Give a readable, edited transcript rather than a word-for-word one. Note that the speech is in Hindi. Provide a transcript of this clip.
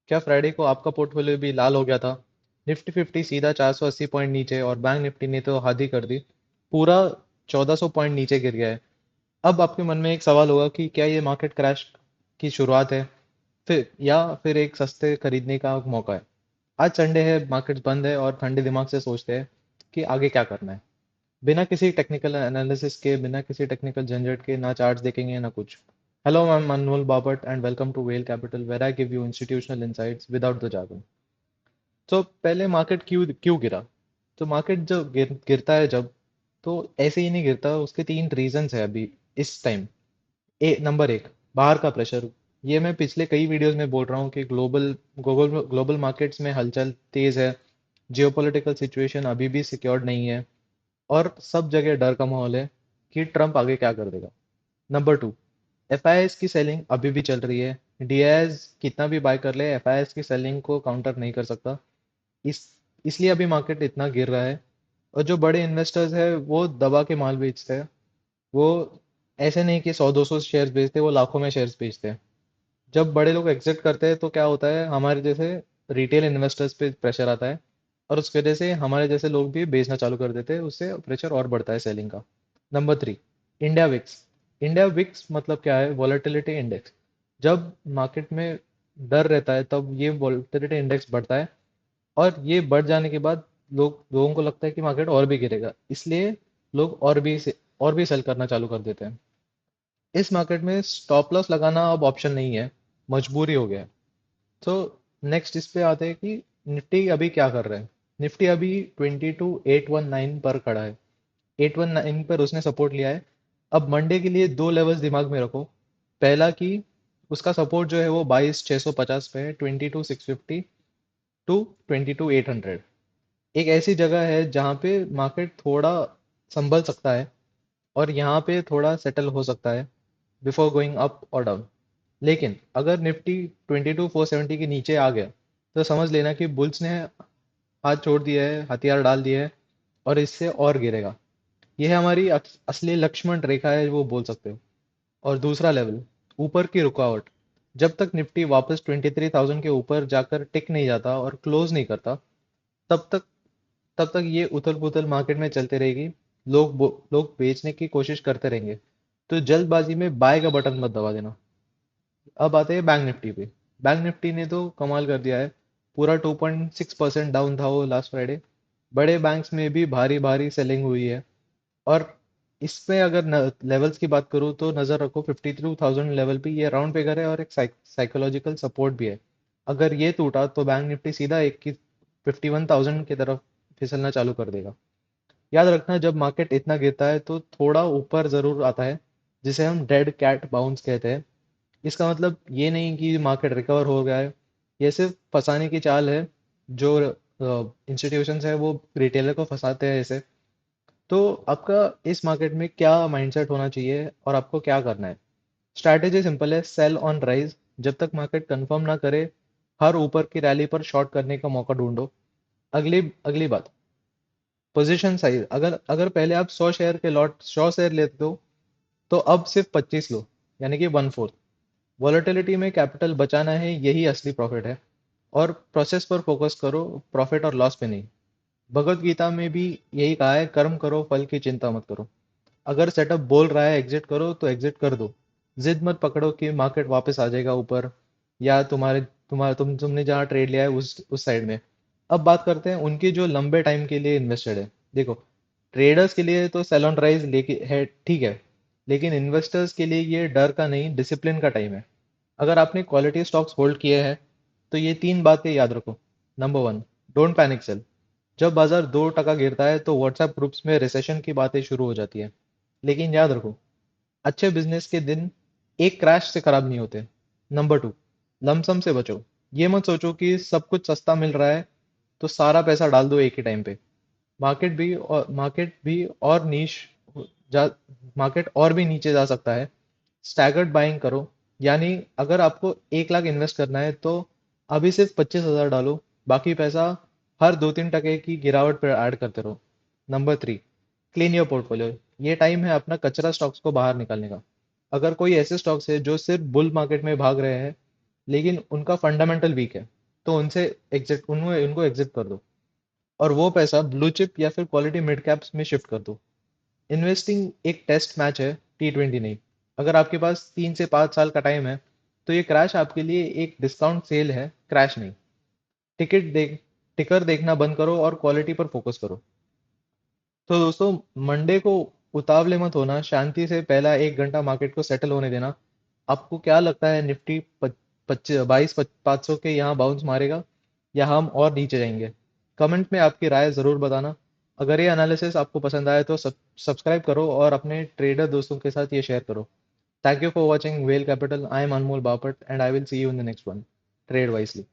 क्या फ्राइडे को आपका पोर्टफोलियो भी लाल हो गया था? निफ्टी 50 सीधा 480 पॉइंट नीचे और बैंक निफ्टी ने तो हद ही कर दी। पूरा 1400 पॉइंट नीचे गिर गया है। अब आपके मन में एक सवाल होगा कि क्या ये मार्केट क्रैश की शुरुआत है, फिर एक सस्ते खरीदने का मौका है। आज संडे है, मार्केट बंद है और ठंडे दिमाग से सोचते हैं कि आगे क्या करना है। बिना किसी टेक्निकल एनालिसिस के, बिना किसी टेक्निकल झंझट के, ना चार्ट्स देखेंगे ना कुछ। Hello, I am Anmol Bapat and welcome to Well Capital, where I give you institutional insights without the jargon। तो पहले मार्केट क्यों क्यों गिरा? तो मार्केट जो गिरता है जब, तो ऐसे ही नहीं गिरता, उसके तीन रीजंस है अभी इस टाइम। नंबर एक, बाहर का प्रेशर। ये मैं पिछले कई वीडियोस में बोल रहा हूँ कि ग्लोबल ग्लोबल ग्लोबल मार्केट्स में हलचल तेज है। जियोपॉलिटिकल सिचुएशन अभी भी सिक्योर्ड नहीं है और सब जगह डर का माहौल है कि ट्रम्प आगे क्या कर देगा। नंबर टू, एफआईआईस की सेलिंग अभी भी चल रही है। डीआईएस कितना भी बाय कर ले, एफआईआईस की सेलिंग को काउंटर नहीं कर सकता। इस इसलिए अभी मार्केट इतना गिर रहा है। और जो बड़े इन्वेस्टर्स हैं वो दबा के माल बेचते हैं। वो ऐसे नहीं कि 100-200 शेयर्स बेचते, वो लाखों में शेयर्स बेचते हैं। जब बड़े लोग एग्जिट करते हैं तो क्या होता है, हमारे जैसे रिटेल इन्वेस्टर्स पे प्रेशर आता है और उस वजह से हमारे जैसे लोग भी बेचना चालू कर देते हैं, उससे प्रेशर और बढ़ता है सेलिंग का। Number three, India VIX. India VIX मतलब क्या है? Volatility index. जब मार्केट में डर रहता है तब ये वॉलेटिलिटी इंडेक्स बढ़ता है और ये बढ़ जाने के बाद लोगों को लगता है कि मार्केट और भी गिरेगा, इसलिए लोग और भी सेल करना चालू कर देते हैं। इस मार्केट में स्टॉप लॉस लगाना अब ऑप्शन नहीं है, मजबूरी हो गया है। तो नेक्स्ट इस पे आते हैं कि निफ्टी अभी क्या कर रहा है। निफ्टी अभी 22,819 पर खड़ा है। 819 पर उसने सपोर्ट लिया है। अब मंडे के लिए दो लेवल्स दिमाग में रखो। पहला कि उसका सपोर्ट जो है वो 22,650 पे है, 22,650 टू 22,800। एक ऐसी जगह है जहाँ पे मार्केट थोड़ा संभल सकता है और यहाँ पे थोड़ा सेटल हो सकता है बिफोर गोइंग अप और डाउन। लेकिन अगर निफ्टी 22,470 के नीचे आ गया तो समझ लेना कि बुल्स ने हाथ छोड़ दिया है, हथियार डाल दिए है और इससे और गिरेगा। यह है हमारी असली लक्ष्मण रेखा है, वो बोल सकते हो। और दूसरा लेवल, ऊपर की रुकावट। जब तक निफ्टी वापस 23,000 के ऊपर जाकर टिक नहीं जाता और क्लोज नहीं करता, तब तक तब तक ये उथल पुथल मार्केट में चलते रहेगी। लोग बेचने की कोशिश करते रहेंगे। तो जल्दबाजी में बाय का बटन मत दबा देना। अब आते हैं बैंक निफ्टी पे। बैंक निफ्टी ने तो कमाल कर दिया है। पूरा 2.6% डाउन था वो लास्ट फ्राइडे। बड़े बैंक्स में भी भारी भारी सेलिंग हुई है। और इसमें अगर लेवल्स की बात करूँ तो नज़र रखो 52,000 लेवल पे, ये राउंड फिगर है और एक साइकोलॉजिकल सपोर्ट भी है। अगर ये टूटा तो बैंक निफ्टी सीधा 51,000 की तरफ फिसलना चालू कर देगा। याद रखना, जब मार्केट इतना गिरता है तो थोड़ा ऊपर जरूर आता है, जिसे हम डेड कैट बाउंस कहते हैं। इसका मतलब ये नहीं कि मार्केट रिकवर हो गया है। ये सिर्फ फंसाने की चाल है। जो इंस्टीट्यूशंस है वो रिटेलर को फंसाते हैं ऐसे। तो आपका इस मार्केट में क्या माइंडसेट होना चाहिए और आपको क्या करना है? स्ट्रैटेजी सिंपल है, सेल ऑन राइज। जब तक मार्केट कंफर्म ना करे, हर ऊपर की रैली पर शॉर्ट करने का मौका ढूंढो। अगली अगली बात, पोजीशन साइज। अगर अगर पहले आप 100 शेयर लेते हो तो अब सिर्फ 25 लो, यानी कि 1/4। वॉलेटिलिटी में कैपिटल बचाना है, यही असली प्रॉफिट है। और प्रोसेस पर फोकस करो, प्रॉफिट और लॉस पे नहीं। भगवत गीता में भी यही कहा है, कर्म करो, फल की चिंता मत करो। अगर सेटअप बोल रहा है एग्जिट करो तो एग्जिट कर दो। जिद मत पकड़ो कि मार्केट वापस आ जाएगा ऊपर, या तुम्हारे तुम्हारे तुमने जहाँ ट्रेड लिया है उस साइड में। अब बात करते हैं उनकी जो लंबे टाइम के लिए इन्वेस्टेड है। देखो, ट्रेडर्स के लिए तो सेल ऑन राइज लेके है, ठीक है। लेकिन इन्वेस्टर्स के लिए ये डर का नहीं, डिसिप्लिन का टाइम है। अगर आपने क्वालिटी स्टॉक्स होल्ड किए हैं तो ये तीन बातें याद रखो। Number one, don't panic sell. जब बाजार 2% गिरता है तो व्हाट्सएप ग्रुप्स में रिसेशन की बातें शुरू हो जाती है। लेकिन याद रखो, अच्छे बिजनेस के दिन एक क्रैश से खराब नहीं होते। नंबर टू, लमसम से बचो। ये मत सोचो कि सब कुछ सस्ता मिल रहा है तो सारा पैसा डाल दो एक ही टाइम पे। मार्केट भी और नीच जा मार्केट और भी नीचे जा सकता है। स्टैगर्ड बाइंग करो। यानी अगर आपको 1 लाख इन्वेस्ट करना है तो अभी सिर्फ 25,000 डालो, बाकी पैसा हर 2-3 टके की गिरावट पर ऐड करते रहो। Number three, clean your portfolio. ये टाइम है अपना कचरा स्टॉक्स को बाहर निकालने का। अगर कोई ऐसे स्टॉक्स है जो सिर्फ बुल मार्केट में भाग रहे हैं लेकिन उनका फंडामेंटल वीक है, तो उनसे एग्जिट उनको उनको एग्जिट कर दो और वो पैसा ब्लू चिप या फिर क्वालिटी मिड कैप्स में शिफ्ट कर दो। इन्वेस्टिंग एक टेस्ट मैच है, T20 नहीं। अगर आपके पास 3 से 5 साल का टाइम है तो ये क्रैश आपके लिए एक डिस्काउंट सेल है, क्रैश नहीं। टिकट देख टिकर देखना बंद करो और क्वालिटी पर फोकस करो। तो दोस्तों, मंडे को उतावले मत होना, शांति से पहला 1 घंटा मार्केट को सेटल होने देना। आपको क्या लगता है, निफ्टी 22 500 के यहाँ बाउंस मारेगा या हम और नीचे जाएंगे? कमेंट में आपकी राय ज़रूर बताना। अगर ये एनालिसिस आपको पसंद आए तो सब्सक्राइब करो और अपने ट्रेडर दोस्तों के साथ ये शेयर करो। Thank you for watching well capital. I am Anmol Bapat and I will see you in the next one. Trade wisely.